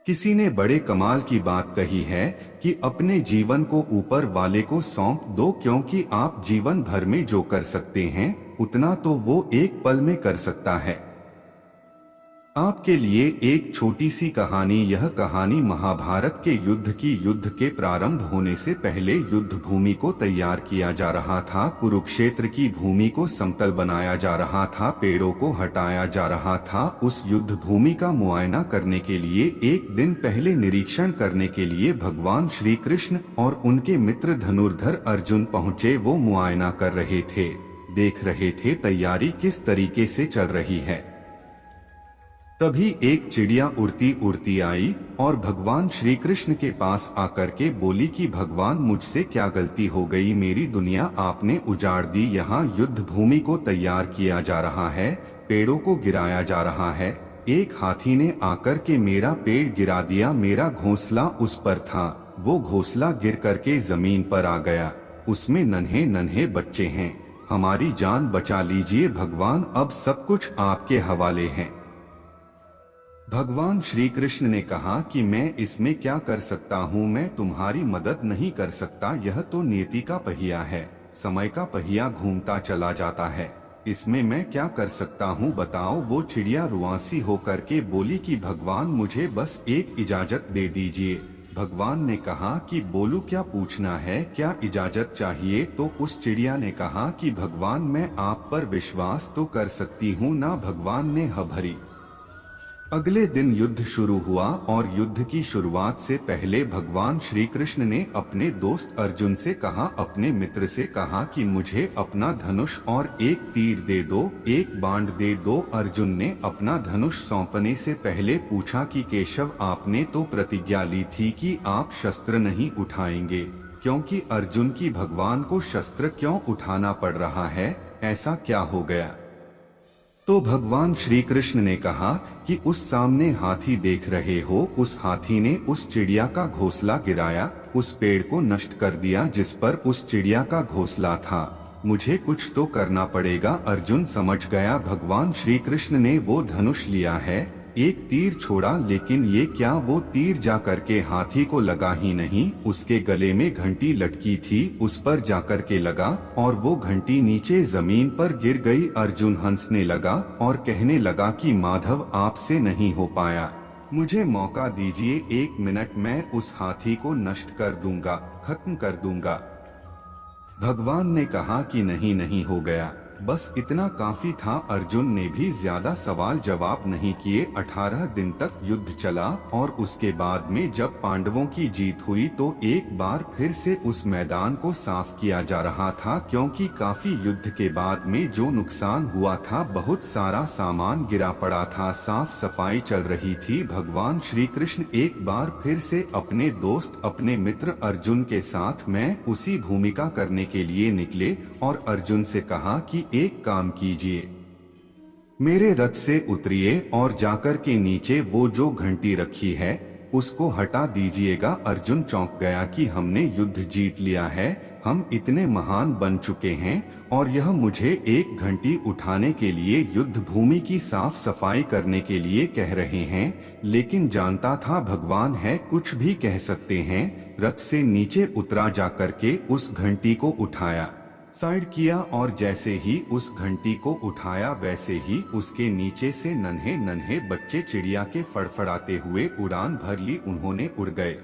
किसी ने बड़े कमाल की बात कही है कि अपने जीवन को ऊपर वाले को सौंप दो, क्योंकि आप जीवन भर में जो कर सकते हैं उतना तो वो एक पल में कर सकता है। आपके लिए एक छोटी सी कहानी। यह कहानी महाभारत के युद्ध के प्रारंभ होने से पहले युद्ध भूमि को तैयार किया जा रहा था। कुरुक्षेत्र की भूमि को समतल बनाया जा रहा था, पेड़ों को हटाया जा रहा था। उस युद्ध भूमि का मुआयना करने के लिए एक दिन पहले निरीक्षण करने के लिए भगवान श्री कृष्ण और उनके मित्र धनुर्धर अर्जुन पहुँचे। वो मुआयना कर रहे थे, देख रहे थे तैयारी किस तरीके से चल रही है। तभी एक चिड़िया उड़ती उड़ती आई और भगवान श्री कृष्ण के पास आकर के बोली कि भगवान, मुझसे क्या गलती हो गई, मेरी दुनिया आपने उजाड़ दी। यहाँ युद्ध भूमि को तैयार किया जा रहा है, पेड़ों को गिराया जा रहा है, एक हाथी ने आकर के मेरा पेड़ गिरा दिया। मेरा घोंसला उस पर था, वो घोंसला गिर करके जमीन पर आ गया, उसमें नन्हे नन्हे बच्चे हैं, हमारी जान बचा लीजिए भगवान, अब सब कुछ आपके हवाले है। भगवान श्री कृष्ण ने कहा कि मैं इसमें क्या कर सकता हूँ, मैं तुम्हारी मदद नहीं कर सकता। यह तो नियति का पहिया है, समय का पहिया घूमता चला जाता है, इसमें मैं क्या कर सकता हूँ बताओ। वो चिड़िया रुआंसी होकर के बोली कि भगवान, मुझे बस एक इजाजत दे दीजिए। भगवान ने कहा कि बोलू, क्या पूछना है, क्या इजाजत चाहिए। तो उस चिड़िया ने कहा कि भगवान, मैं आप पर विश्वास तो कर सकती हूँ ना। भगवान ने ह भरी। अगले दिन युद्ध शुरू हुआ और युद्ध की शुरुआत से पहले भगवान श्री कृष्ण ने अपने दोस्त अर्जुन से कहा, अपने मित्र से कहा कि मुझे अपना धनुष और एक तीर दे दो, एक बाण दे दो। अर्जुन ने अपना धनुष सौंपने से पहले पूछा कि केशव, आपने तो प्रतिज्ञा ली थी कि आप शस्त्र नहीं उठाएंगे, क्योंकि अर्जुन की भगवान को शस्त्र क्यों उठाना पड़ रहा है, ऐसा क्या हो गया। तो भगवान श्री कृष्ण ने कहा कि उस सामने हाथी देख रहे हो, उस हाथी ने उस चिड़िया का घोंसला गिराया, उस पेड़ को नष्ट कर दिया जिस पर उस चिड़िया का घोंसला था। मुझे कुछ तो करना पड़ेगा। अर्जुन समझ गया भगवान श्री कृष्ण ने वो धनुष लिया है, एक तीर छोड़ा, लेकिन ये क्या, वो तीर जाकर के हाथी को लगा ही नहीं, उसके गले में घंटी लटकी थी, उस पर जाकर के लगा और वो घंटी नीचे जमीन पर गिर गई। अर्जुन हंसने लगा और कहने लगा कि माधव, आपसे नहीं हो पाया, मुझे मौका दीजिए, 1 मिनट, मैं उस हाथी को नष्ट कर दूंगा, खत्म कर दूंगा। भगवान ने कहा कि नहीं, नहीं हो गया, बस इतना काफी था। अर्जुन ने भी ज्यादा सवाल जवाब नहीं किए। 18 दिन तक युद्ध चला और उसके बाद में जब पांडवों की जीत हुई तो एक बार फिर से उस मैदान को साफ किया जा रहा था, क्योंकि काफी युद्ध के बाद में जो नुकसान हुआ था, बहुत सारा सामान गिरा पड़ा था, साफ सफाई चल रही थी। भगवान श्री कृष्ण एक बार फिर से अपने दोस्त, अपने मित्र अर्जुन के साथ में उसी भूमिका करने के लिए निकले और अर्जुन से कहा कि एक काम कीजिए, मेरे रथ से उतरिए और जाकर के नीचे वो जो घंटी रखी है उसको हटा दीजिएगा। अर्जुन चौंक गया कि हमने युद्ध जीत लिया है, हम इतने महान बन चुके हैं और यह मुझे एक घंटी उठाने के लिए, युद्ध भूमि की साफ सफाई करने के लिए कह रहे हैं। लेकिन जानता था भगवान है, कुछ भी कह सकते हैं। रथ से नीचे उतरा, जाकर के उस घंटी को उठाया, साइड किया और जैसे ही उस घंटी को उठाया वैसे ही उसके नीचे से नन्हे नन्हे बच्चे चिड़िया के फड़फड़ाते हुए उड़ान भर ली, उन्होंने उड़ गए।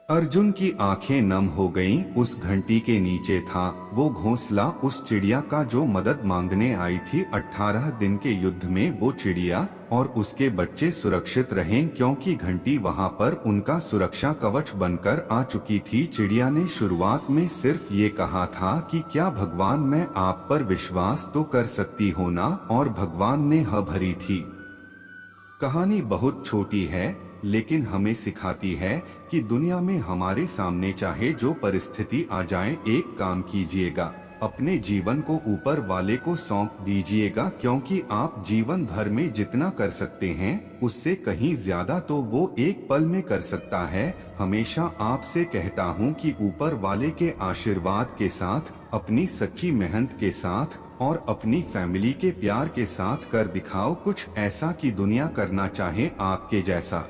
अर्जुन की आंखें नम हो गईं। उस घंटी के नीचे था वो घोंसला उस चिड़िया का जो मदद मांगने आई थी। 18 दिन के युद्ध में वो चिड़िया और उसके बच्चे सुरक्षित रहें, क्योंकि घंटी वहां पर उनका सुरक्षा कवच बनकर आ चुकी थी। चिड़िया ने शुरुआत में सिर्फ ये कहा था कि क्या भगवान, मैं आप पर विश्वास तो कर सकती हो ना, और भगवान ने ह भरी थी। कहानी बहुत छोटी है लेकिन हमें सिखाती है कि दुनिया में हमारे सामने चाहे जो परिस्थिति आ जाए, एक काम कीजिएगा, अपने जीवन को ऊपर वाले को सौंप दीजिएगा, क्योंकि आप जीवन भर में जितना कर सकते हैं उससे कहीं ज्यादा तो वो एक पल में कर सकता है। हमेशा आपसे कहता हूँ कि ऊपर वाले के आशीर्वाद के साथ, अपनी सच्ची मेहनत के साथ और अपनी फैमिली के प्यार के साथ कर दिखाओ कुछ ऐसा कि दुनिया करना चाहे आपके जैसा।